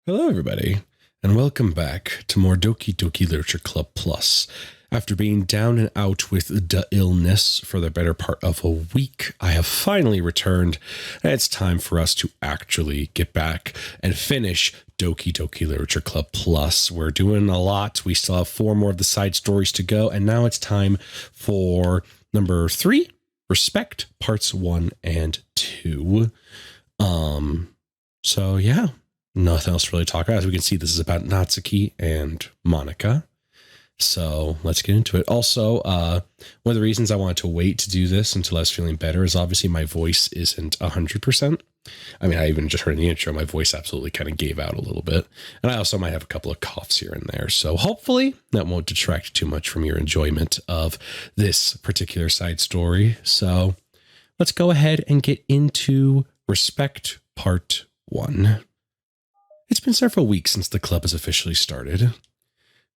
Hello, everybody, and welcome back to more Doki Doki Literature Club Plus. After being down and out with the illness for the better part of a week, I have finally returned, and it's time for us to actually get back and finish Doki Doki Literature Club Plus. We're doing a lot. We still have 4 more of the side stories to go, and now it's time for number 3, Respect, Parts 1 and 2. So yeah. Nothing else to really talk about. As we can see, this is about Natsuki and Monika. So let's get into it. Also, one of the reasons I wanted to wait to do this until I was feeling better is obviously my voice isn't 100%. I mean, I even just heard in the intro, my voice absolutely kind of gave out a little bit. And I also might have a couple of coughs here and there. So hopefully that won't detract too much from your enjoyment of this particular side story. So let's go ahead and get into Respect Part 1. It's been several weeks since the club has officially started.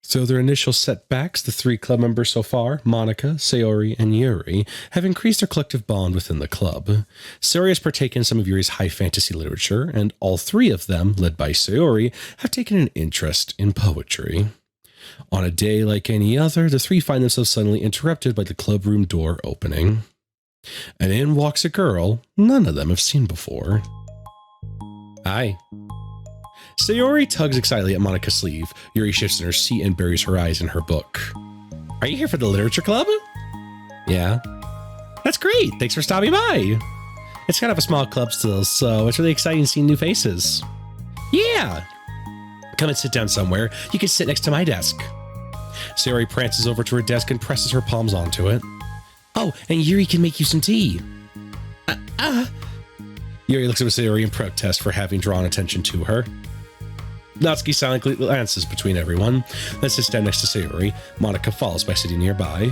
Through their initial setbacks, the 3 club members so far, Monika, Sayori, and Yuri, have increased their collective bond within the club. Sayori has partaken in some of Yuri's high fantasy literature, and all 3 of them, led by Sayori, have taken an interest in poetry. On a day like any other, the 3 find themselves suddenly interrupted by the club room door opening. And in walks a girl none of them have seen before. Hi. Sayori tugs excitedly at Monika's sleeve. Yuri shifts in her seat and buries her eyes in her book. Are you here for the literature club? Yeah. That's great. Thanks for stopping by. It's kind of a small club still, so it's really exciting seeing new faces. Yeah. Come and sit down somewhere. You can sit next to my desk. Sayori prances over to her desk and presses her palms onto it. Oh, and Yuri can make you some tea. Yuri looks at Sayori in protest for having drawn attention to her. Natsuki silently glances between everyone, then sits down next to Sayori. Monika follows by sitting nearby.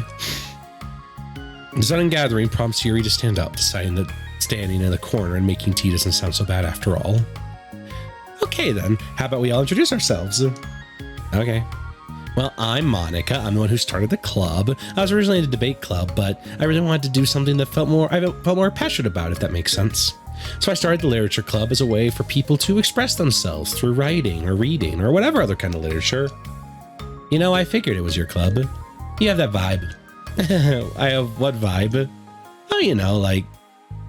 The sudden gathering prompts Yuri to stand up, deciding that standing in the corner and making tea doesn't sound so bad after all. Okay then, how about we all introduce ourselves? Okay. Well, I'm Monika. I'm the one who started the club. I was originally in a debate club, but I really wanted to do something that I felt more passionate about, if that makes sense. So I started the literature club as a way for people to express themselves through writing or reading or whatever other kind of literature. You know, I figured it was your club. You have that vibe. I have what vibe? Oh, you know, like,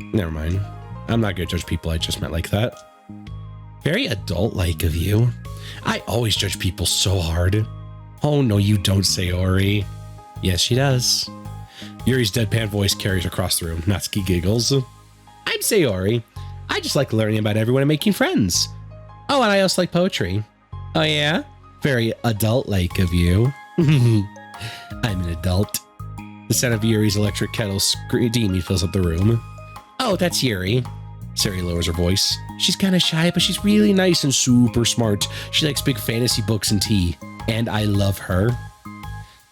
never mind. I'm not going to judge people I just met like that. Very adult-like of you. I always judge people so hard. Oh, no, you don't, Sayori. Yes, she does. Yuri's deadpan voice carries across the room. Natsuki giggles. I'm Sayori. I just like learning about everyone and making friends. Oh, and I also like poetry. Oh, yeah? Very adult-like of you. I'm an adult. The sound of Yuri's electric kettle screaming fills up the room. Oh, that's Yuri. Sayori lowers her voice. She's kind of shy, but she's really nice and super smart. She likes big fantasy books and tea. And I love her.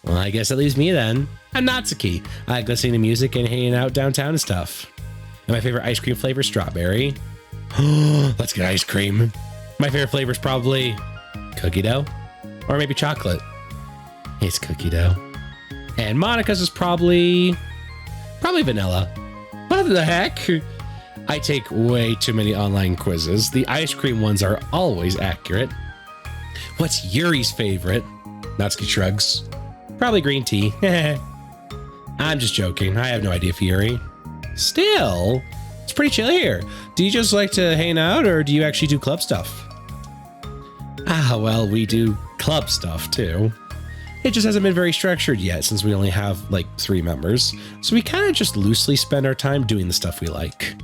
Well, I guess that leaves me then. I'm Natsuki. I like listening to music and hanging out downtown and stuff. And my favorite ice cream flavor is strawberry. Let's get ice cream. My favorite flavor is probably cookie dough or maybe chocolate. It's cookie dough. And Monika's is probably vanilla. What the heck? I take way too many online quizzes. The ice cream ones are always accurate. What's Yuri's favorite? Natsuki shrugs. Probably green tea. I'm just joking. I have no idea for Yuri. Still, it's pretty chill here. Do you just like to hang out or do you actually do club stuff? Well, we do club stuff too. It just hasn't been very structured yet since we only have like 3 members. So we kind of just loosely spend our time doing the stuff we like.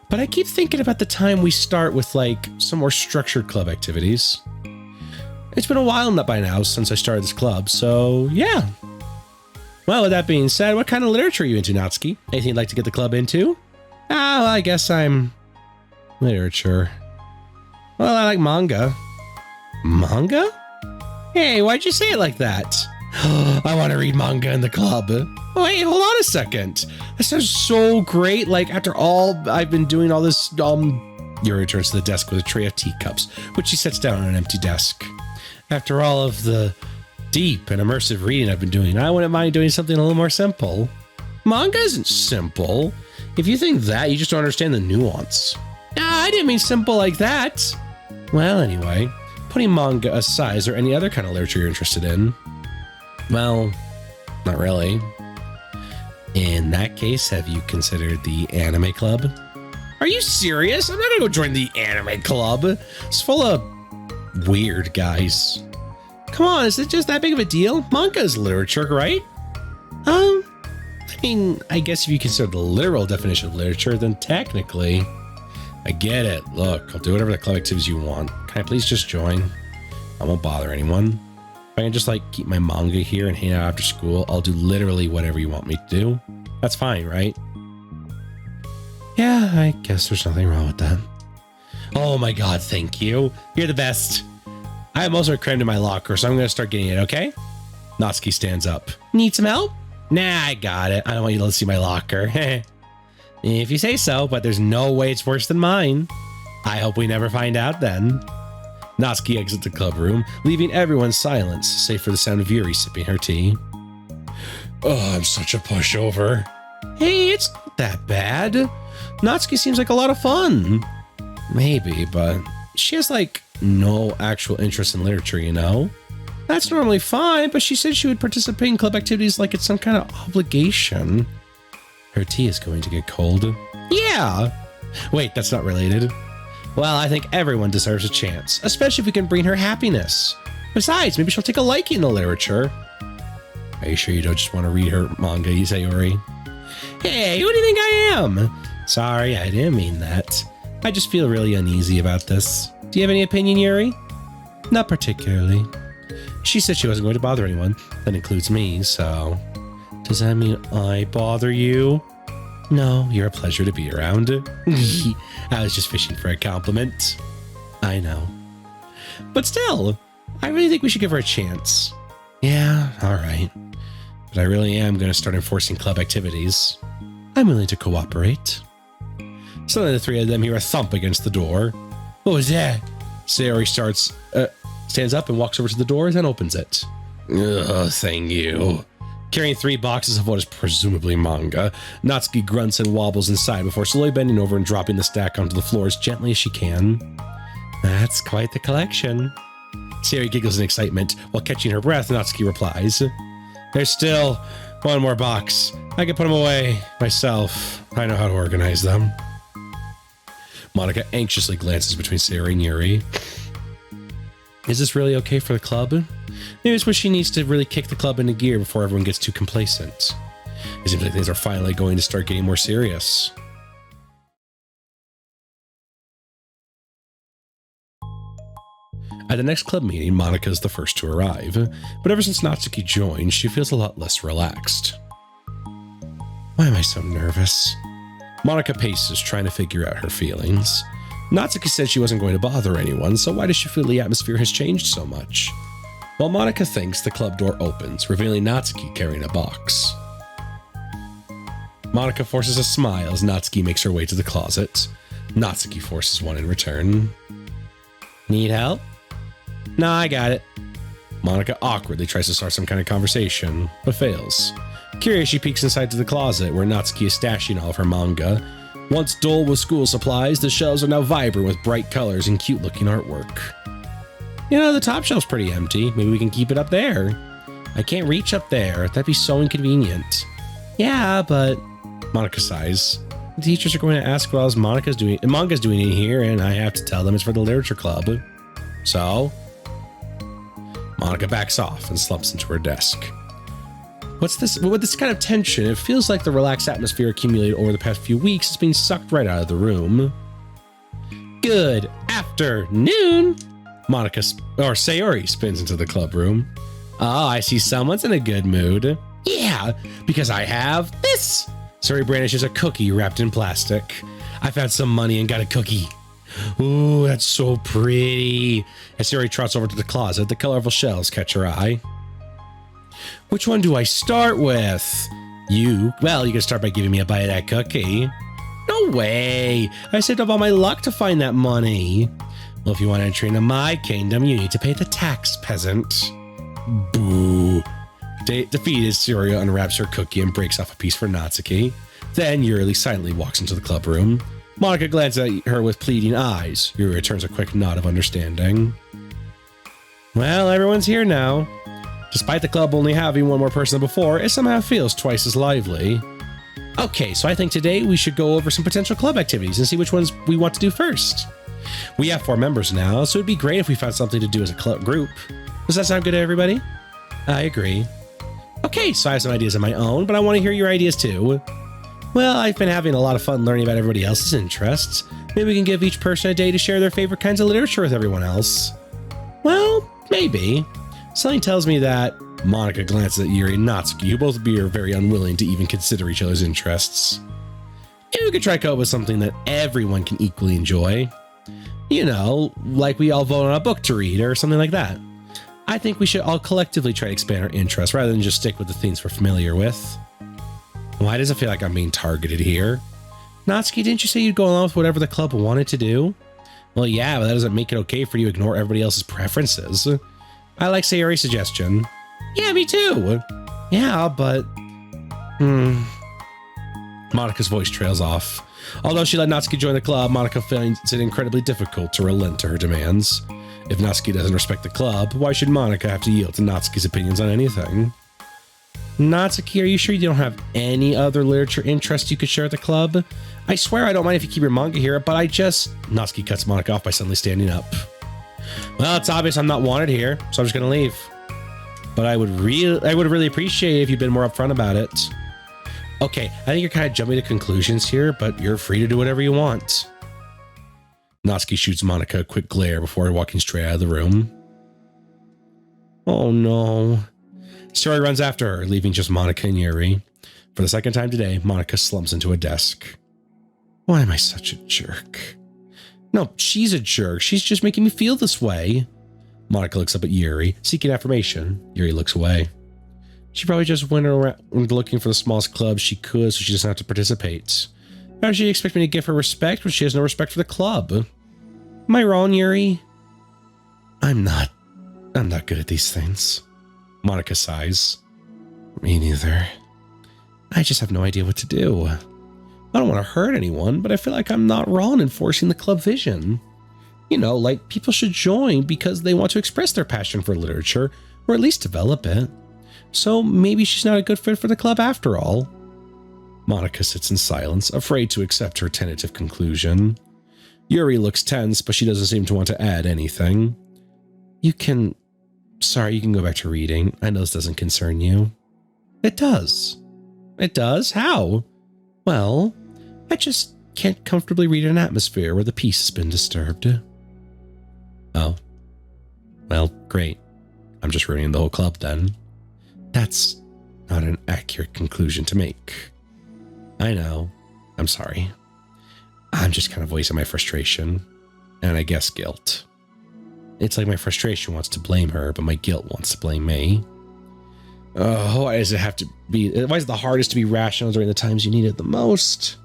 But I keep thinking about the time we start with like some more structured club activities. It's been a while by now since I started this club, so yeah. Well, with that being said, what kind of literature are you into, Natsuki? Anything you'd like to get the club into? Well, I guess I'm literature. Well, I like manga. Manga? Hey, why'd you say it like that? I want to read manga in the club. Wait, hold on a second. That sounds so great. Like, after all, I've been doing all this, Yuri returns to the desk with a tray of teacups, which she sets down on an empty desk. After all of the deep and immersive reading I've been doing, I wouldn't mind doing something a little more simple. Manga isn't simple. If you think that, you just don't understand the nuance. I didn't mean simple like that. Well, anyway, putting manga aside, is there any other kind of literature you're interested in? Well, not really. In that case, have you considered the anime club? Are you serious? I'm not gonna go join the anime club. It's full of weird guys. Come on, is it just that big of a deal? Manga is literature, right? I mean, I guess if you consider the literal definition of literature, then technically, I get it. Look, I'll do whatever the club activities you want. Can I please just join? I won't bother anyone. If I can just like keep my manga here and hang out after school, I'll do literally whatever you want me to do. That's fine, right? Yeah, I guess there's nothing wrong with that. Oh my god, thank you. You're the best. I have most of it crammed in my locker, so I'm going to start getting it, okay? Natsuki stands up. Need some help? Nah, I got it. I don't want you to see my locker. If you say so, but there's no way it's worse than mine. I hope we never find out then. Natsuki exits the club room, leaving everyone silent, save for the sound of Yuri sipping her tea. Oh, I'm such a pushover. Hey, it's not that bad. Natsuki seems like a lot of fun. Maybe, but she has like no actual interest in literature, you know? That's normally fine, but she said she would participate in club activities like it's some kind of obligation. Her tea is going to get cold. Yeah. Wait, that's not related. Well, I think everyone deserves a chance, especially if we can bring her happiness. Besides, maybe she'll take a liking to literature. Are you sure you don't just want to read her manga, Sayori? Hey, who do you think I am? Sorry, I didn't mean that. I just feel really uneasy about this. Do you have any opinion, Yuri? Not particularly. She said she wasn't going to bother anyone. That includes me, so... Does that mean I bother you? No, you're a pleasure to be around. I was just fishing for a compliment. I know. But still, I really think we should give her a chance. Yeah, all right. But I really am going to start enforcing club activities. I'm willing to cooperate. Suddenly the three of them hear a thump against the door. What was that? Sayori stands up and walks over to the door, then opens it. Ugh, thank you. Carrying 3 boxes of what is presumably manga, Natsuki grunts and wobbles inside before slowly bending over and dropping the stack onto the floor as gently as she can. That's quite the collection. Sayori giggles in excitement. While catching her breath, Natsuki replies, There's still one more box. I can put them away myself. I know how to organize them. Monica anxiously glances between Sayori and Yuri. Is this really okay for the club? Maybe it's what she needs to really kick the club into gear before everyone gets too complacent. It seems like things are finally going to start getting more serious. At the next club meeting, Monica is the first to arrive, but ever since Natsuki joined, she feels a lot less relaxed. Why am I so nervous? Monica paces, trying to figure out her feelings. Natsuki said she wasn't going to bother anyone, so why does she feel the atmosphere has changed so much? While Monica thinks, the club door opens, revealing Natsuki carrying a box. Monica forces a smile as Natsuki makes her way to the closet. Natsuki forces one in return. Need help? Nah, I got it. Monica awkwardly tries to start some kind of conversation, but fails. Curious, she peeks inside to the closet where Natsuki is stashing all of her manga. Once dull with school supplies, the shelves are now vibrant with bright colors and cute-looking artwork. You know, the top shelf's pretty empty. Maybe we can keep it up there. I can't reach up there. That'd be so inconvenient. Yeah, but... Monica sighs. The teachers are going to ask what else manga's doing in here, and I have to tell them it's for the literature club. So... Monica backs off and slumps into her desk. What's this? With this kind of tension, it feels like the relaxed atmosphere accumulated over the past few weeks is being sucked right out of the room. Good afternoon! Sayori spins into the club room. Oh, I see someone's in a good mood. Yeah, because I have this. Sayori brandishes a cookie wrapped in plastic. I found some money and got a cookie. Ooh, that's so pretty. As Sayori trots over to the closet, the colorful shells catch her eye. Which one do I start with? You can start by giving me a bite of that cookie. No way. I saved up all my luck to find that money. Well, if you want to enter into my kingdom, you need to pay the tax, peasant. Boo. Defeated, Sayori unwraps her cookie and breaks off a piece for Natsuki. Then Yuri silently walks into the club room. Monica glances at her with pleading eyes. Yuri returns a quick nod of understanding. Well, everyone's here now. Despite the club only having one more person than before, it somehow feels twice as lively. Okay, so I think today we should go over some potential club activities and see which ones we want to do first. We have 4 members now, so it'd be great if we found something to do as a club group. Does that sound good to everybody? I agree. Okay, so I have some ideas of my own, but I want to hear your ideas too. Well, I've been having a lot of fun learning about everybody else's interests. Maybe we can give each person a day to share their favorite kinds of literature with everyone else. Well, maybe. Something tells me that Monica glances at Yuri and Natsuki, who both are very unwilling to even consider each other's interests. Maybe we could try to come up with something that everyone can equally enjoy. You know, like we all vote on a book to read or something like that. I think we should all collectively try to expand our interests rather than just stick with the things we're familiar with. Why does it feel like I'm being targeted here? Natsuki, didn't you say you'd go along with whatever the club wanted to do? Well, yeah, but that doesn't make it okay for you to ignore everybody else's preferences. I like Sayori's suggestion. Yeah, me too. Yeah, but... Monika's voice trails off. Although she let Natsuki join the club, Monika finds it incredibly difficult to relent to her demands. If Natsuki doesn't respect the club, why should Monika have to yield to Natsuki's opinions on anything? Natsuki, are you sure you don't have any other literature interests you could share at the club? I swear I don't mind if you keep your manga here, but Natsuki cuts Monika off by suddenly standing up. Well, it's obvious I'm not wanted here, so I'm just gonna leave. But I would really appreciate it if you'd been more upfront about it. Okay, I think you're kind of jumping to conclusions here, but you're free to do whatever you want. Natsuki shoots Monika a quick glare before walking straight out of the room. Oh no. Sayori runs after her, leaving just Monika and Yuri. For the second time today, Monika slumps into a desk. Why am I such a jerk? No, she's a jerk. She's just making me feel this way. Monika looks up at Yuri, seeking affirmation. Yuri looks away. She probably just went around looking for the smallest club she could so she doesn't have to participate. How does she expect me to give her respect when she has no respect for the club? Am I wrong, Yuri? I'm not good at these things. Monika sighs. Me neither. I just have no idea what to do. I don't want to hurt anyone, but I feel like I'm not wrong in forcing the club vision. You know, like people should join because they want to express their passion for literature, or at least develop it. So maybe she's not a good fit for the club after all. Monika sits in silence, afraid to accept her tentative conclusion. Yuri looks tense, but she doesn't seem to want to add anything. You can go back to reading. I know this doesn't concern you. It does. It does? How? Well, I just can't comfortably read in an atmosphere where the peace has been disturbed. Oh. Well, great. I'm just ruining the whole club then. That's not an accurate conclusion to make. I know. I'm sorry. I'm just kind of voicing my frustration. And I guess guilt. It's like my frustration wants to blame her, but my guilt wants to blame me. Why does it have to be? Why is it the hardest to be rational during the times you need it the most?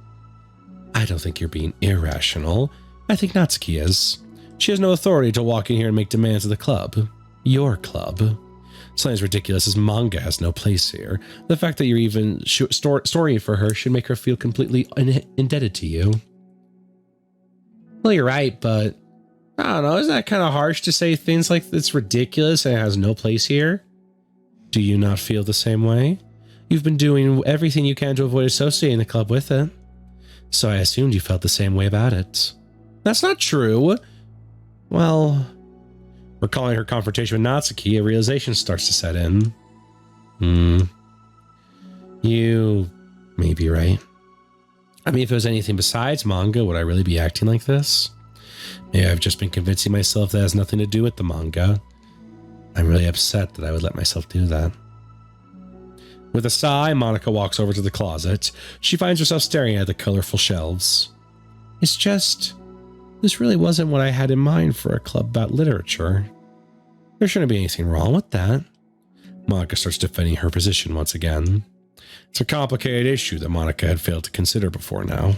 I don't think you're being irrational. I think Natsuki is. She has no authority to walk in here and make demands of the club. Your club. Something as ridiculous as manga has no place here. The fact that you're even storying for her should make her feel completely indebted to you. Well, you're right, but I don't know. Isn't that kind of harsh to say things like it's ridiculous and it has no place here? Do you not feel the same way? You've been doing everything you can to avoid associating the club with it. So I assumed you felt the same way about it. That's not true. Well, recalling her confrontation with Natsuki, a realization starts to set in. You may be right. I mean, if it was anything besides manga, would I really be acting like this? Maybe I've just been convincing myself that has nothing to do with the manga. I'm really upset that I would let myself do that. With a sigh, Monika walks over to the closet. She finds herself staring at the colorful shelves. It's just, this really wasn't what I had in mind for a club about literature. There shouldn't be anything wrong with that. Monika starts defending her position once again. It's a complicated issue that Monika had failed to consider before now.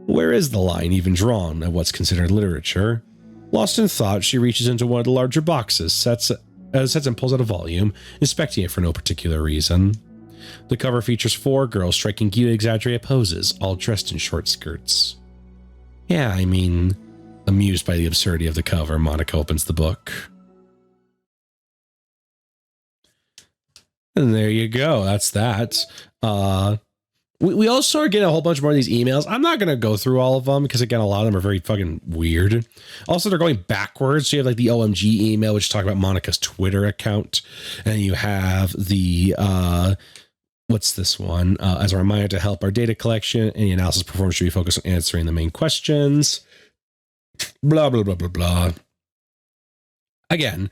Where is the line even drawn at what's considered literature? Lost in thought, she reaches into one of the larger boxes, sets and pulls out a volume, inspecting it for no particular reason. The cover features 4 girls striking cute, exaggerated poses, all dressed in short skirts. Yeah, I mean, amused by the absurdity of the cover, Monica opens the book. And there you go. That's that. We also are getting a whole bunch more of these emails. I'm not going to go through all of them because, again, a lot of them are very fucking weird. Also, they're going backwards. So you have like the OMG email, which talk about Monica's Twitter account. And you have the, what's this one? As a reminder to help our data collection, any analysis performance should be focused on answering the main questions. Blah, blah, blah, blah, blah. Again,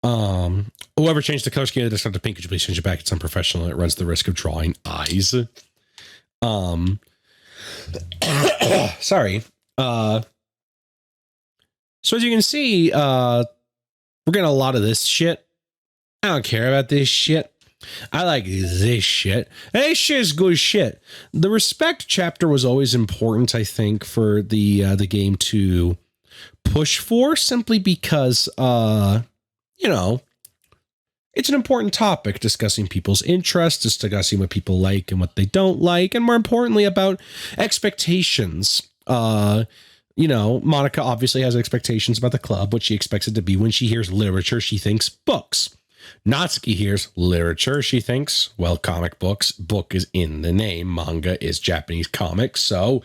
whoever changed the color scheme of the desktop to pink, could you please change it back? It's unprofessional. It runs the risk of drawing eyes. Sorry. So as you can see, we're getting a lot of this shit. I don't care about this shit. I like this shit. This shit is good shit. The respect chapter was always important, I think, for the game to push for, simply because, you know, it's an important topic, discussing people's interests, discussing what people like and what they don't like, and more importantly, about expectations. You know, Monica obviously has expectations about the club, what she expects it to be. When she hears literature, she thinks books. Natsuki hears literature, she thinks, well, comic books. Book is in the name. Manga is Japanese comics, so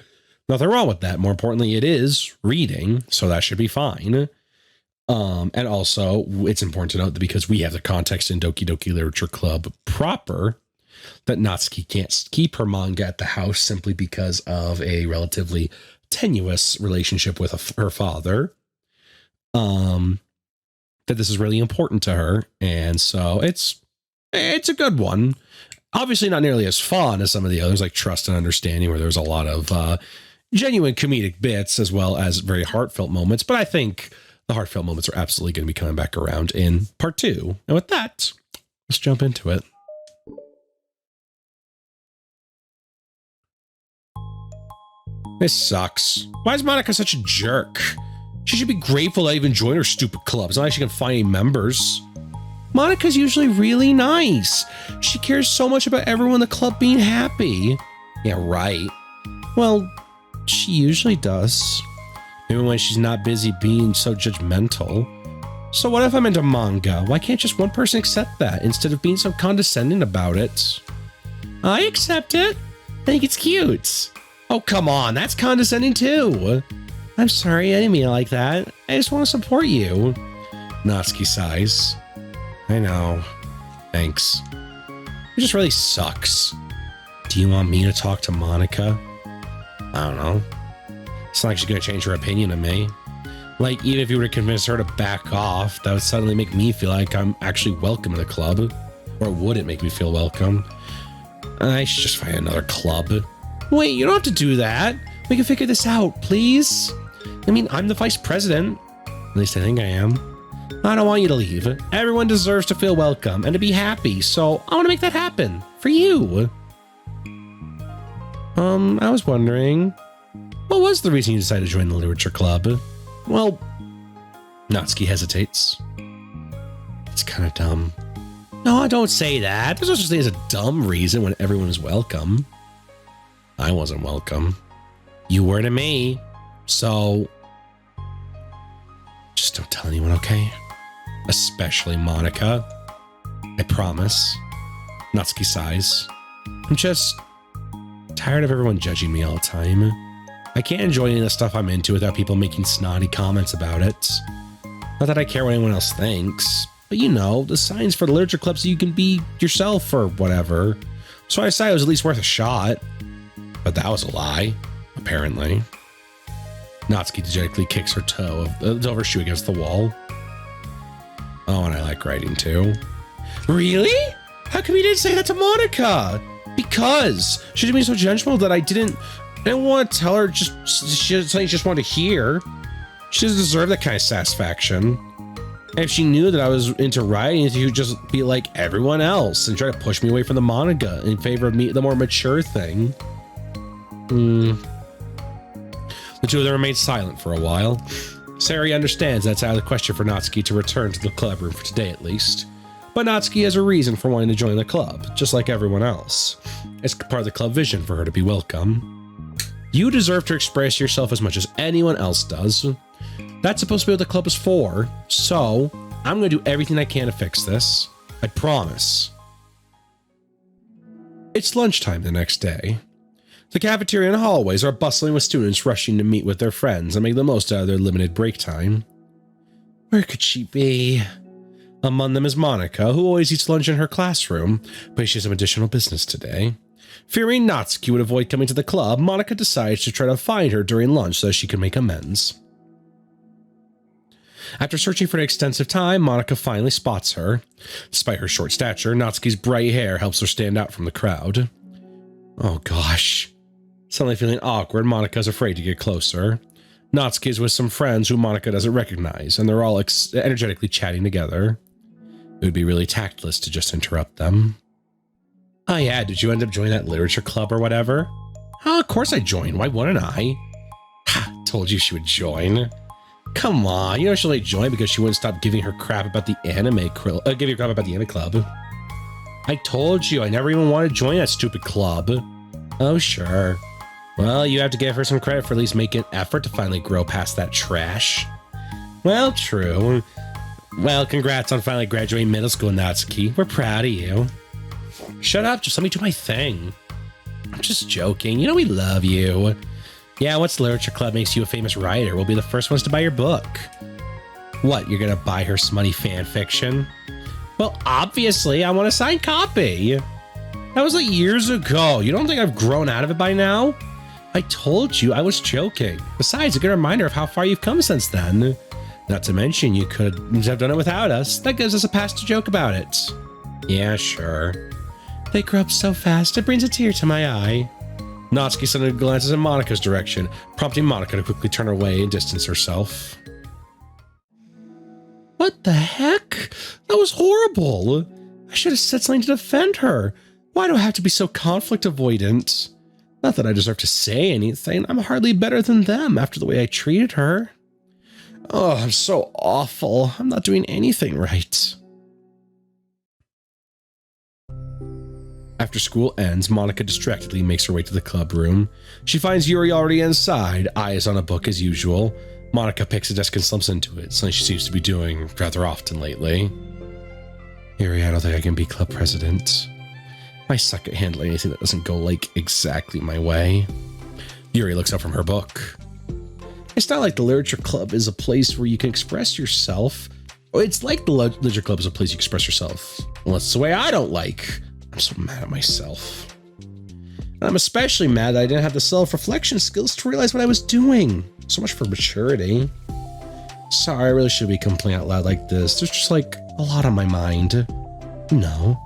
nothing wrong with that. More importantly, it is reading, so that should be fine. And also, it's important to note that because we have the context in Doki Doki Literature Club proper, that Natsuki can't keep her manga at the house simply because of a relatively tenuous relationship with her father. That this is really important to her, and so it's a good one. Obviously, not nearly as fun as some of the others, like Trust and Understanding, where there's a lot of genuine comedic bits as well as very heartfelt moments. But I think the heartfelt moments are absolutely going to be coming back around in part 2. And with that, let's jump into it. This sucks. Why is Monica such a jerk? She should be grateful I even joined her stupid club. It's not like she can find any members. Monica's usually really nice. She cares so much about everyone in the club being happy. Yeah, right. Well, she usually does. Even when she's not busy being so judgmental. So what if I'm into manga? Why can't just one person accept that instead of being so condescending about it? I accept it. I think it's cute. Oh, come on. That's condescending too. I'm sorry. I didn't mean it like that. I just want to support you. Natsuki sighs. I know. Thanks. It just really sucks. Do you want me to talk to Monica? I don't know. It's not like she's going to change her opinion of me. Like, even if you were to convince her to back off, that would suddenly make me feel like I'm actually welcome in the club. Or would it make me feel welcome? I should just find another club. Wait, you don't have to do that. We can figure this out, please. I mean, I'm the vice president. At least I think I am. I don't want you to leave. Everyone deserves to feel welcome and to be happy, so I want to make that happen. For you. I was wondering, what was the reason you decided to join the literature club? Well, Natsuki hesitates. It's kind of dumb. No, don't say that. There's no such thing as a dumb reason when everyone is welcome. I wasn't welcome. You were to me. So, just don't tell anyone, okay? Especially Monica. I promise. Natsuki sighs. I'm just tired of everyone judging me all the time. I can't enjoy any of the stuff I'm into without people making snotty comments about it. Not that I care what anyone else thinks, but you know, the signs for the literature club so you can be yourself or whatever. So I decided it was at least worth a shot. But that was a lie, apparently. Natsuki dejectedly kicks her toe of her shoe against the wall. Oh, and I like writing too. Really? How come you didn't say that to Monica? Because she didn't be so judgmental that I didn't want to tell her something she just wanted to hear. She doesn't deserve that kind of satisfaction. And if she knew that I was into writing, she would just be like everyone else and try to push me away from the manga in favor of me, the more mature thing. The two of them remained silent for a while. Sari understands that's out of the question for Natsuki to return to the club room for today at least. But Natsuki has a reason for wanting to join the club, just like everyone else. It's part of the club vision for her to be welcome. You deserve to express yourself as much as anyone else does. That's supposed to be what the club is for. So, I'm going to do everything I can to fix this. I promise. It's lunchtime the next day. The cafeteria and hallways are bustling with students rushing to meet with their friends and make the most out of their limited break time. Where could she be? Among them is Monica, who always eats lunch in her classroom, but she has some additional business today. Fearing Natsuki would avoid coming to the club, Monica decides to try to find her during lunch so that she can make amends. After searching for an extensive time, Monica finally spots her. Despite her short stature, Natsuki's bright hair helps her stand out from the crowd. Oh gosh. Suddenly feeling awkward, Monica's afraid to get closer. Natsuki is with some friends who Monica doesn't recognize, and they're all energetically chatting together. It would be really tactless to just interrupt them. Oh yeah, did you end up joining that literature club or whatever? Oh, of course I joined. Why wouldn't I? Ha, told you she would join. Come on, you know she'll join because she wouldn't stop giving her crap about the anime club. I told you, I never even wanted to join that stupid club. Oh, sure. Well, you have to give her some credit for at least making an effort to finally grow past that trash. Well, true. Well, congrats on finally graduating middle school, Natsuki. We're proud of you. Shut up, just let me do my thing. I'm just joking. You know we love you. Yeah, once Literature Club makes you a famous writer, we'll be the first ones to buy your book. What, you're gonna buy her smutty fan fiction? Well, obviously, I want a signed copy. That was like years ago. You don't think I've grown out of it by now? I told you I was joking. Besides, a good reminder of how far you've come since then. Not to mention, you could have done it without us. That gives us a pass to joke about it. Yeah, sure. They grow up so fast, it brings a tear to my eye. Natsuki suddenly glances in Monica's direction, prompting Monica to quickly turn away and distance herself. What the heck? That was horrible. I should have said something to defend her. Why do I have to be so conflict avoidant? Not that I deserve to say anything. I'm hardly better than them after the way I treated her. Oh, I'm so awful. I'm not doing anything right. After school ends, Monica distractedly makes her way to the club room. She finds Yuri already inside, eyes on a book as usual. Monica picks a desk and slumps into it, something she seems to be doing rather often lately. Yuri, I don't think I can be club president. I suck at handling anything that doesn't go, like, exactly my way. Yuri looks up from her book. It's not like the Literature Club is a place where you can express yourself. It's like the Literature Club is a place you express yourself. Well, that's the way I don't like. I'm so mad at myself. And I'm especially mad that I didn't have the self-reflection skills to realize what I was doing. So much for maturity. Sorry, I really should be complaining out loud like this. There's just like a lot on my mind. No.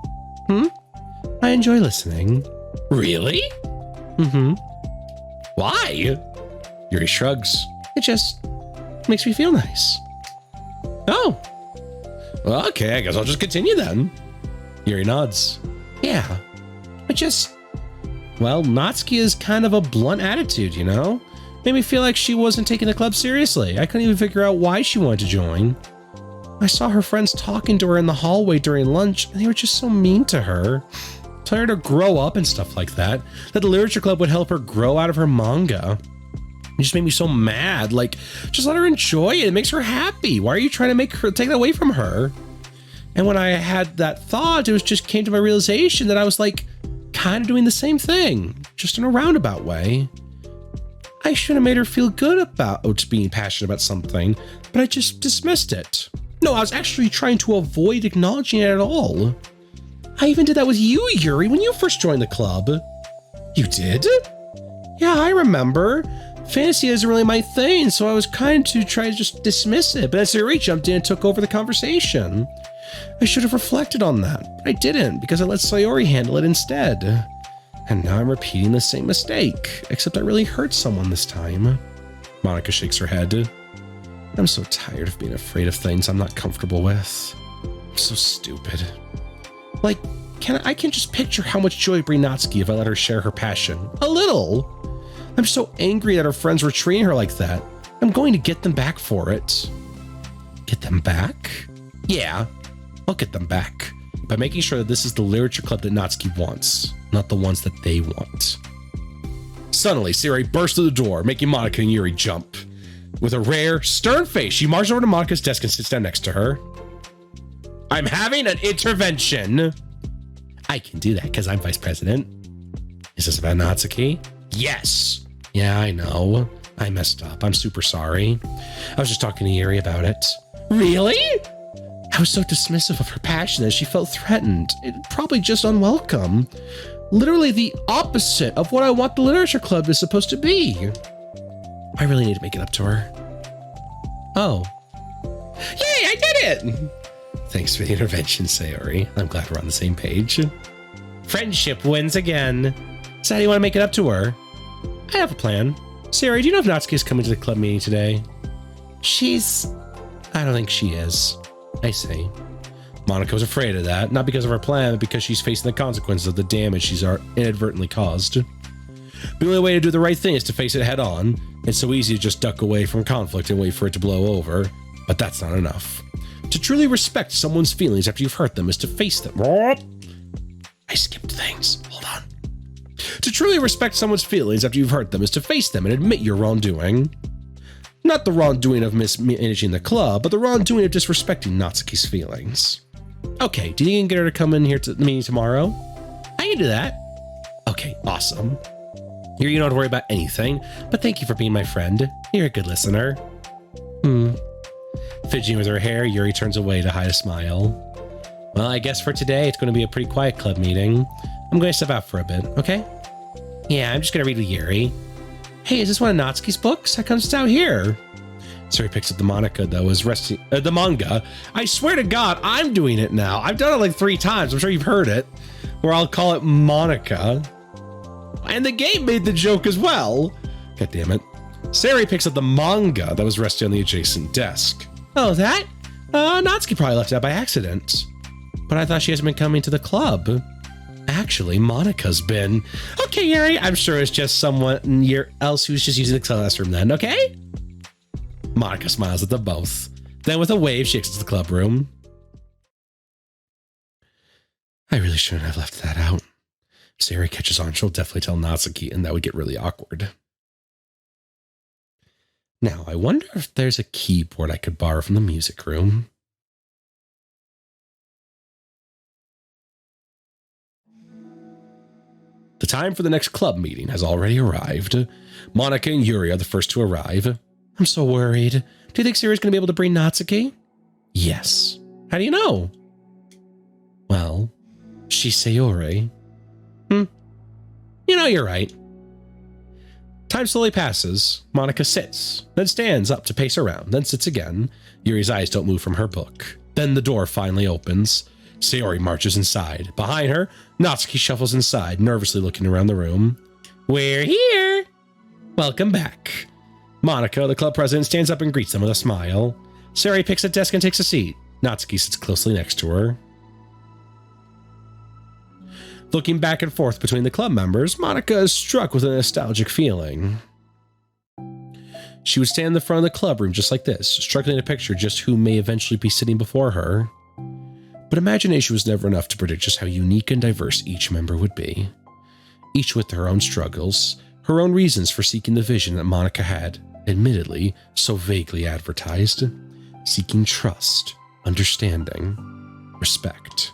I enjoy listening. Really? Why? Yuri shrugs. It just makes me feel nice. Oh. Well, okay, I guess I'll just continue then. Yuri nods. Yeah, well, Natsuki is kind of a blunt attitude, you know? Made me feel like she wasn't taking the club seriously. I couldn't even figure out why she wanted to join. I saw her friends talking to her in the hallway during lunch, and they were just so mean to her. Telling her to grow up and stuff like that. That the Literature Club would help her grow out of her manga. It just made me so mad. Like, just let her enjoy it. It makes her happy. Why are you trying to take that away from her? And when I had that thought, it just came to my realization that I was like kind of doing the same thing, just in a roundabout way. I should have made her feel good about being passionate about something, but I just dismissed it. No, I was actually trying to avoid acknowledging it at all. I even did that with you, Yuri, when you first joined the club. You did? Yeah, I remember. Fantasy isn't really my thing, so I was kind to try to just dismiss it, but then Yuri jumped in and took over the conversation. I should have reflected on that, but I didn't because I let Sayori handle it instead. And now I'm repeating the same mistake, except I really hurt someone this time. Monica shakes her head. I'm so tired of being afraid of things I'm not comfortable with. I'm so stupid. Like, I can just picture how much joy it'd bring Natsuki if I let her share her passion. A little. I'm so angry that her friends were treating her like that. I'm going to get them back for it. Get them back? Yeah. I'll get them back by making sure that this is the literature club that Natsuki wants, not the ones that they want. Suddenly, Sayori burst through the door, making Monica and Yuri jump. With a rare, stern face, she marches over to Monica's desk and sits down next to her. I'm having an intervention. I can do that because I'm vice president. Is this about Natsuki? Yes. Yeah, I know. I messed up. I'm super sorry. I was just talking to Yuri about it. Really? I was so dismissive of her passion that she felt threatened. Probably just unwelcome. Literally the opposite of what I want the literature club is supposed to be. I really need to make it up to her. Oh. Yay, I did it! Thanks for the intervention, Sayori. I'm glad we're on the same page. Friendship wins again. So how do you want to make it up to her? I have a plan. Sayori, do you know if Natsuki is coming to the club meeting today? I don't think she is. I see. Monica was afraid of that, not because of her plan, but because she's facing the consequences of the damage she's inadvertently caused. The only way to do the right thing is to face it head on. It's so easy to just duck away from conflict and wait for it to blow over, but that's not enough. To truly respect someone's feelings after you've hurt them is to face them. I skipped things. Hold on. To truly respect someone's feelings after you've hurt them is to face them and admit your wrongdoing. Not the wrongdoing of mismanaging the club, but the wrongdoing of disrespecting Natsuki's feelings. Okay, do you think you can get her to come in here to the meeting tomorrow? I can do that. Okay, awesome. You don't have to worry about anything, but thank you for being my friend. You're a good listener. Fidgeting with her hair, Yuri turns away to hide a smile. Well, I guess for today, it's going to be a pretty quiet club meeting. I'm going to step out for a bit, okay? Yeah, I'm just going to read with Yuri. Hey, is this one of Natsuki's books? How comes it's out here? Sayori picks up the manga that was resting. The manga. I swear to God, I'm doing it now. I've done it like 3 times. I'm sure you've heard it. Or I'll call it Monica. And the game made the joke as well. God damn it. Sayori picks up the manga that was resting on the adjacent desk. Oh, that? Natsuki probably left it out by accident. But I thought she hasn't been coming to the club. Actually, Monica's been. Okay, Yuri, I'm sure it's just someone else who's just using the classroom then, okay? Monica smiles at them both. Then with a wave, she exits the club room. I really shouldn't have left that out. If Sayori catches on, she'll definitely tell Natsuki, and that would get really awkward. Now, I wonder if there's a keyboard I could borrow from the music room. The time for the next club meeting has already arrived. Monica and Yuri are the first to arrive. I'm so worried. Do you think Sayori's going to be able to bring Natsuki? Yes. How do you know? Well, she's Sayori. You know, you're right. Time slowly passes. Monica sits, then stands up to pace around, then sits again. Yuri's eyes don't move from her book. Then the door finally opens. Sayori marches inside. Behind her, Natsuki shuffles inside, nervously looking around the room. We're here! Welcome back. Monica, the club president, stands up and greets them with a smile. Sayori picks a desk and takes a seat. Natsuki sits closely next to her. Looking back and forth between the club members, Monica is struck with a nostalgic feeling. She would stand in the front of the club room just like this, struggling to picture just who may eventually be sitting before her. But imagination was never enough to predict just how unique and diverse each member would be. Each with their own struggles, her own reasons for seeking the vision that Monica had, admittedly, so vaguely advertised, seeking trust, understanding, respect.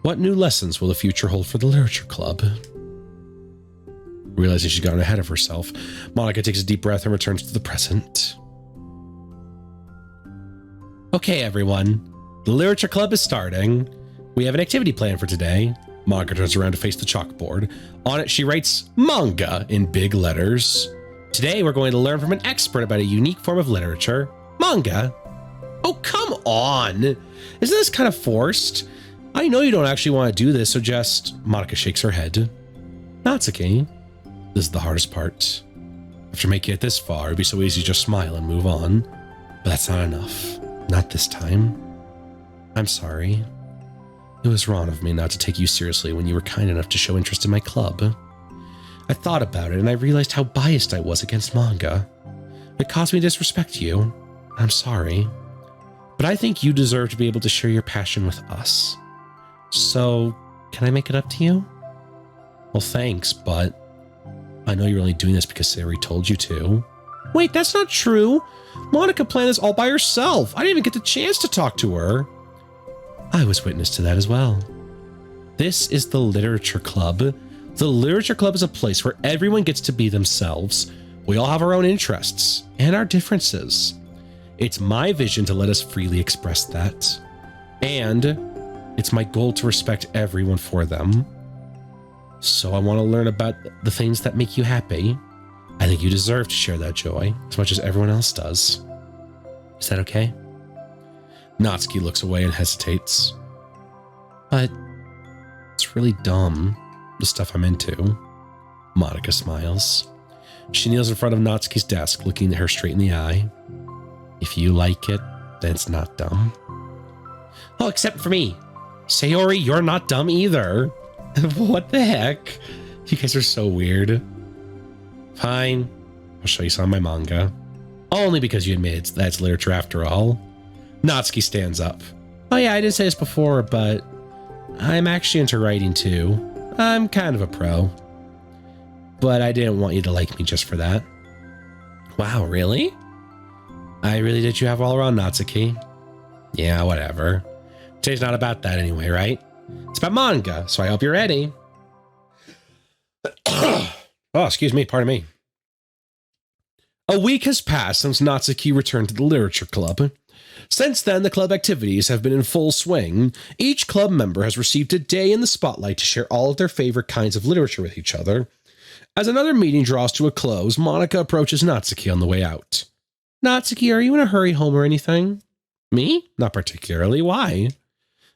What new lessons will the future hold for the literature club? Realizing she's gotten ahead of herself, Monica takes a deep breath and returns to the present. Okay, everyone. The literature club is starting. We have an activity plan for today. Monica turns around to face the chalkboard. On it, she writes manga in big letters. Today, we're going to learn from an expert about a unique form of literature, manga. Oh, come on. Isn't this kind of forced? I know you don't actually want to do this, so just... Monica shakes her head. Natsuki, this is the hardest part. After making it this far, it'd be so easy to just smile and move on. But that's not enough. Not this time. I'm sorry. It was wrong of me not to take you seriously when you were kind enough to show interest in my club. I thought about it and I realized how biased I was against manga. It caused me to disrespect you. I'm sorry. But I think you deserve to be able to share your passion with us. So, can I make it up to you? Well, thanks, but I know you're only doing this because Sayori told you to. Wait, that's not true. Monica planned this all by herself. I didn't even get the chance to talk to her. I was witness to that as well. This is the Literature Club. The Literature Club is a place where everyone gets to be themselves. We all have our own interests and our differences. It's my vision to let us freely express that. And it's my goal to respect everyone for them. So I want to learn about the things that make you happy. I think you deserve to share that joy as much as everyone else does. Is that okay? Natsuki looks away and hesitates. But it's really dumb, the stuff I'm into. Monica smiles. She kneels in front of Natsuki's desk, looking at her straight in the eye. If you like it, then it's not dumb. Oh, except for me. Sayori, you're not dumb either. What the heck? You guys are so weird. Fine. I'll show you some of my manga. Only because you admit that's literature after all. Natsuki stands up. Oh yeah, I didn't say this before, but I'm actually into writing too. I'm kind of a pro. But I didn't want you to like me just for that. Wow, really? I really did you have all around, Natsuki. Yeah, whatever. Today's not about that anyway, right? It's about manga, so I hope you're ready. Oh, excuse me, pardon me. A week has passed since Natsuki returned to the Literature Club. Since then, the club activities have been in full swing. Each club member has received a day in the spotlight to share all of their favorite kinds of literature with each other. As another meeting draws to a close, Monica approaches Natsuki on the way out. Natsuki, are you in a hurry home or anything? Me? Not particularly. Why?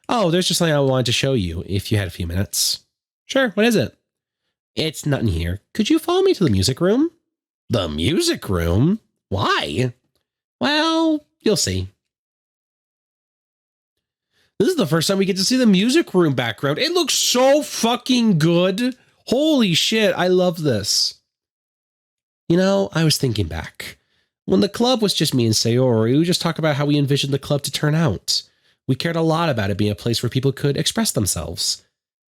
Oh, there's just something I wanted to show you, if you had a few minutes. Sure, what is it? It's nothing here. Could you follow me to the music room? The music room? Why? Well, you'll see. This is the first time we get to see the music room background. It looks so fucking good. Holy shit, I love this. You know, I was thinking back. When the club was just me and Sayori, we just talked about how we envisioned the club to turn out. We cared a lot about it being a place where people could express themselves.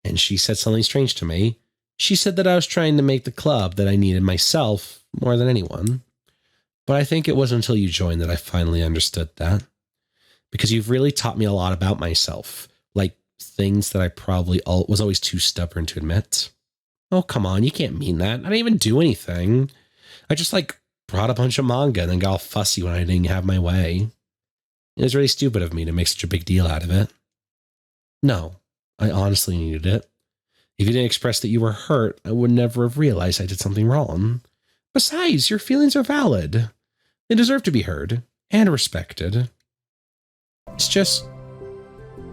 And she said something strange to me. She said that I was trying to make the club that I needed myself more than anyone. But I think it wasn't until you joined that I finally understood that. Because you've really taught me a lot about myself. Like things that I probably was always too stubborn to admit. Oh, come on, you can't mean that. I didn't even do anything. I just brought a bunch of manga and then got all fussy when I didn't have my way. It was really stupid of me to make such a big deal out of it. No, I honestly needed it. If you didn't express that you were hurt, I would never have realized I did something wrong. Besides, your feelings are valid. They deserve to be heard and respected. It's just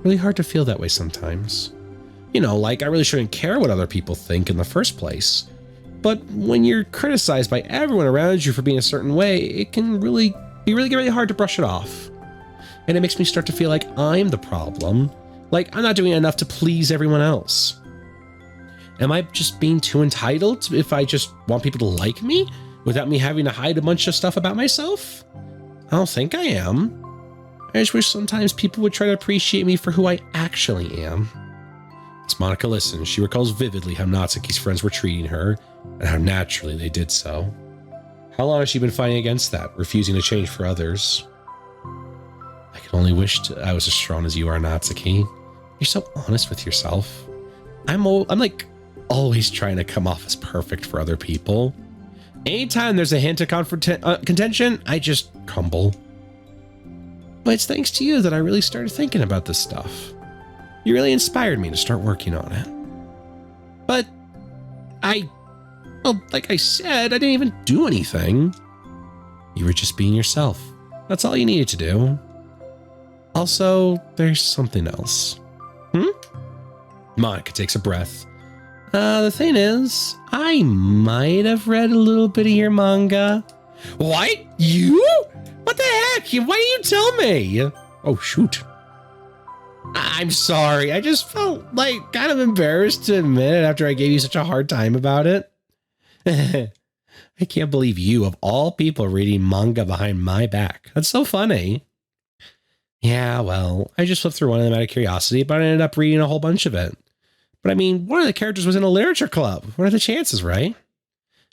really hard to feel that way sometimes. You know, I really shouldn't care what other people think in the first place. But when you're criticized by everyone around you for being a certain way, it can really hard to brush it off. And it makes me start to feel like I'm the problem. Like I'm not doing enough to please everyone else. Am I just being too entitled if I just want people to like me without me having to hide a bunch of stuff about myself? I don't think I am. I just wish sometimes people would try to appreciate me for who I actually am. As Monica listens, she recalls vividly how Natsuki's friends were treating her and how naturally they did so. How long has she been fighting against that, refusing to change for others? I could only wish I was as strong as you are, Natsuki. You're so honest with yourself. I'm always trying to come off as perfect for other people. Anytime there's a hint of contention, I just crumble. But it's thanks to you that I really started thinking about this stuff. You really inspired me to start working on it. But like I said, I didn't even do anything. You were just being yourself. That's all you needed to do. Also, there's something else. Monica takes a breath. The thing is, I might have read a little bit of your manga. What? You? What the heck? Why didn't you tell me? Oh, shoot. I'm sorry. I just felt kind of embarrassed to admit it after I gave you such a hard time about it. I can't believe you, of all people, reading manga behind my back. That's so funny. Yeah, well, I just flipped through one of them out of curiosity, but I ended up reading a whole bunch of it. But I mean, one of the characters was in a literature club. What are the chances, right?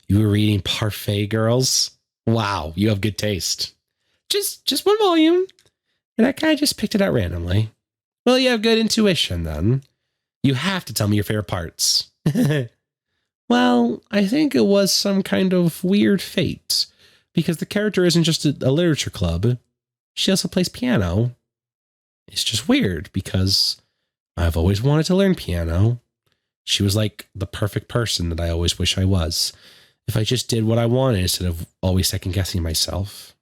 You were reading Parfait Girls? Wow, you have good taste. Just one volume. And I kind of just picked it out randomly. Well, you have good intuition then. You have to tell me your favorite parts. Well, I think it was some kind of weird fate. Because the character isn't just a literature club. She also plays piano. It's just weird because I've always wanted to learn piano. She was like the perfect person that I always wish I was. If I just did what I wanted instead of always second guessing myself.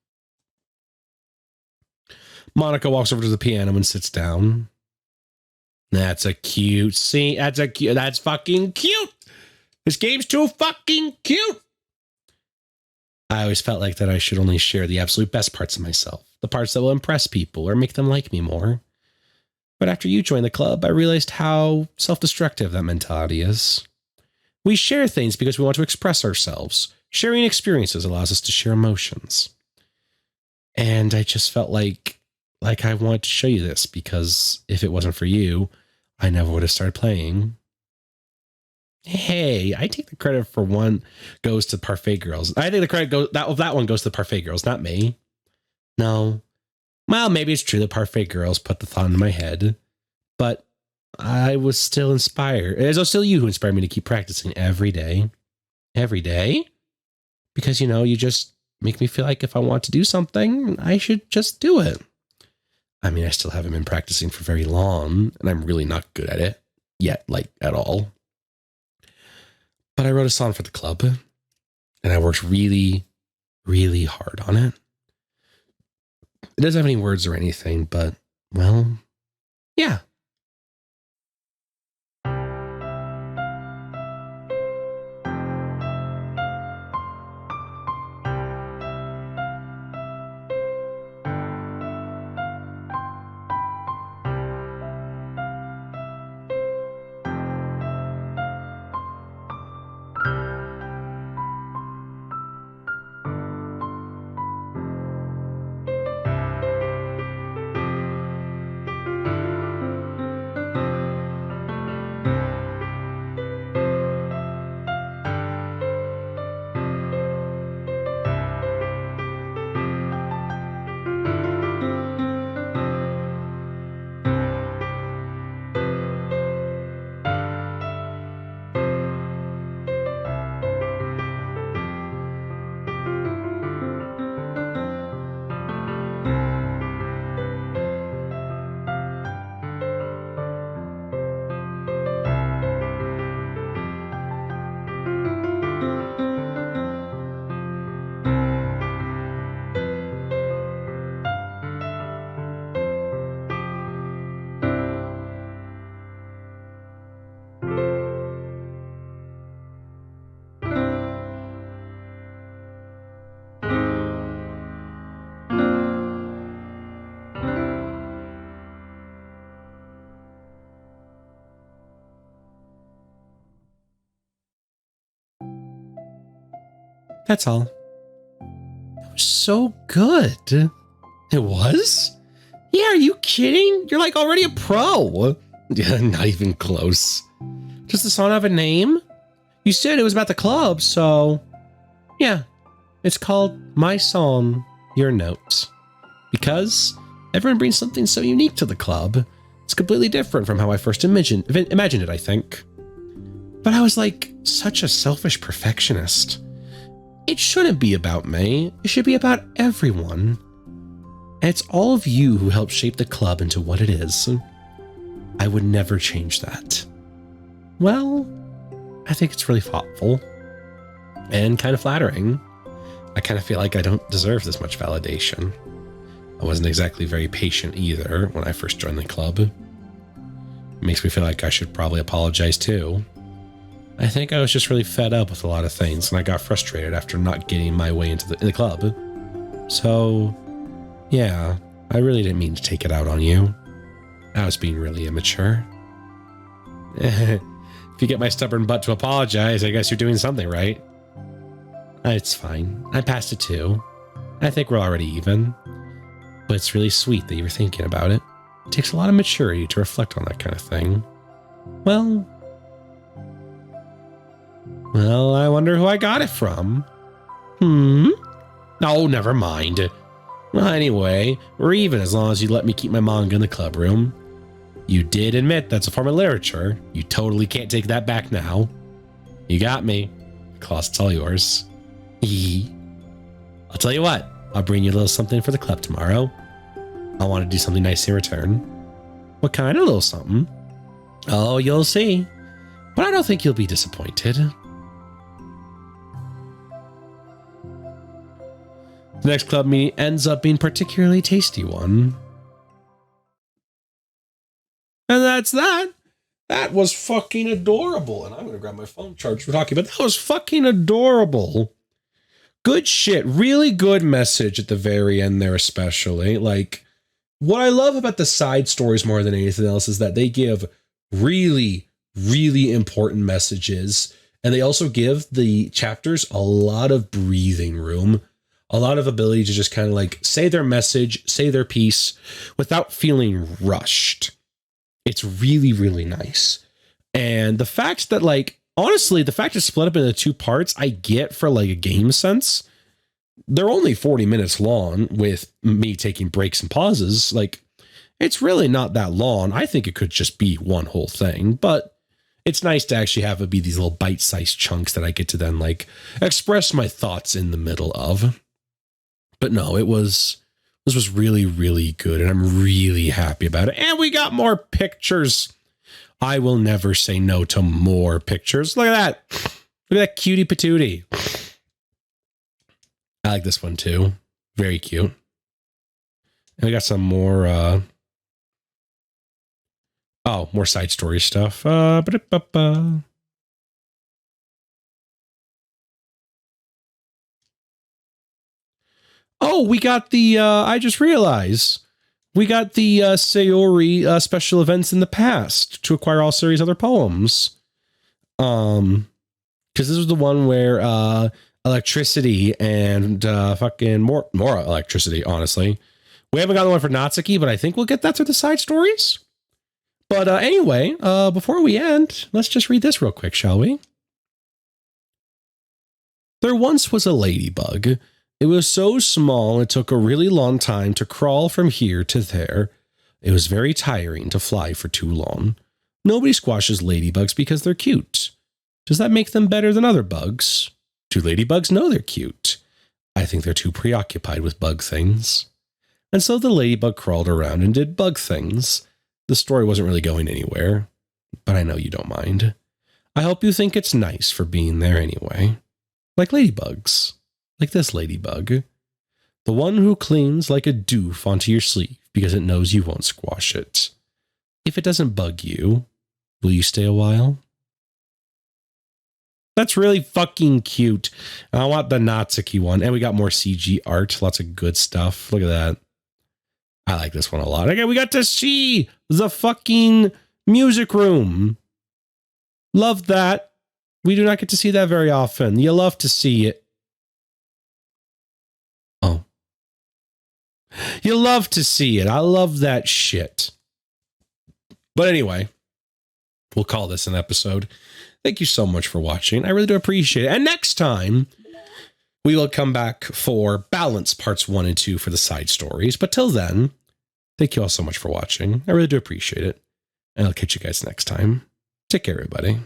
Monica walks over to the piano and sits down. That's a cute scene. That's fucking cute. This game's too fucking cute. I always felt like that I should only share the absolute best parts of myself. The parts that will impress people or make them like me more. But after you joined the club, I realized how self-destructive that mentality is. We share things because we want to express ourselves. Sharing experiences allows us to share emotions. And I just felt like I wanted to show you this because if it wasn't for you, I never would have started playing. Hey, I take the credit for one goes to Parfait Girls. I think the credit goes that one goes to Parfait Girls, not me. No. Well, maybe it's true that Parfait Girls put the thought into my head, but I was still inspired. It was still you who inspired me to keep practicing every day. Every day? Because, you just make me feel like if I want to do something, I should just do it. I mean, I still haven't been practicing for very long, and I'm really not good at it yet, at all. But I wrote a song for the club, and I worked really, really hard on it. It doesn't have any words or anything, but, well, yeah. That's all. That was so good. It was? Yeah, are you kidding? You're already a pro. Yeah, not even close. Does the song have a name? You said it was about the club, so yeah. It's called My Song, Your Note. Because everyone brings something so unique to the club. It's completely different from how I first imagined it, I think. But I was such a selfish perfectionist. It shouldn't be about me. It should be about everyone. And it's all of you who helped shape the club into what it is. I would never change that. Well, I think it's really thoughtful and kind of flattering. I kind of feel like I don't deserve this much validation. I wasn't exactly very patient either when I first joined the club. It makes me feel like I should probably apologize too. I think I was just really fed up with a lot of things, and I got frustrated after not getting my way into the club. So, yeah, I really didn't mean to take it out on you. I was being really immature. If you get my stubborn butt to apologize, I guess you're doing something right. It's fine. I passed it too. I think we're already even. But it's really sweet that you were thinking about it. It takes a lot of maturity to reflect on that kind of thing. Well, Well, I wonder who I got it from. Oh, never mind. Well, anyway, we're even as long as you let me keep my manga in the club room. You did admit that's a form of literature. You totally can't take that back now. You got me. Costs all yours. I'll tell you what. I'll bring you a little something for the club tomorrow. I want to do something nice in return. What kind of little something? Oh, you'll see. But I don't think you'll be disappointed. The next club meeting ends up being a particularly tasty one. And that's that. That was fucking adorable. And I'm going to grab my phone charge for talking, but that was fucking adorable. Good shit. Really good message at the very end there, especially. Like, what I love about the side stories more than anything else is that they give really, really important messages. And they also give the chapters a lot of breathing room, a lot of ability to just kind of like say their message, say their piece without feeling rushed. It's really, really nice. And the fact that, like, honestly, the fact it's split up into 2 parts, I get for like a game sense. They're only 40 minutes long with me taking breaks and pauses. Like, it's really not that long. I think it could just be one whole thing, but it's nice to actually have it be these little bite-sized chunks that I get to then like express my thoughts in the middle of. But no, this was really, really good, and I'm really happy about it. And we got more pictures. I will never say no to more pictures. Look at that. Look at that cutie patootie. I like this one too. Very cute. And we got some more, more side story stuff. Oh, we got the, I just realized, we got the Sayori special events in the past to acquire all series other poems. Because this was the one where electricity and fucking more electricity, honestly. We haven't got the one for Natsuki, but I think we'll get that through the side stories. But anyway, before we end, let's just read this real quick, shall we? There once was a ladybug. It was so small it took a really long time to crawl from here to there. It was very tiring to fly for too long. Nobody squashes ladybugs because they're cute. Does that make them better than other bugs? Do ladybugs know they're cute? I think they're too preoccupied with bug things. And so the ladybug crawled around and did bug things. The story wasn't really going anywhere, but I know you don't mind. I hope you think it's nice for being there anyway. Like ladybugs. Like this ladybug. The one who clings like a doof onto your sleeve because it knows you won't squash it. If it doesn't bug you, will you stay a while? That's really fucking cute. I want the Natsuki one. And we got more CG art. Lots of good stuff. Look at that. I like this one a lot. Again, we got to see the fucking music room. Love that. We do not get to see that very often. You love to see it. Oh. You love to see it. I love that shit. But anyway, we'll call this an episode. Thank you so much for watching. I really do appreciate it. And next time, we will come back for Balance Parts 1 and 2 for the side stories. But till then, thank you all so much for watching. I really do appreciate it. And I'll catch you guys next time. Take care, everybody.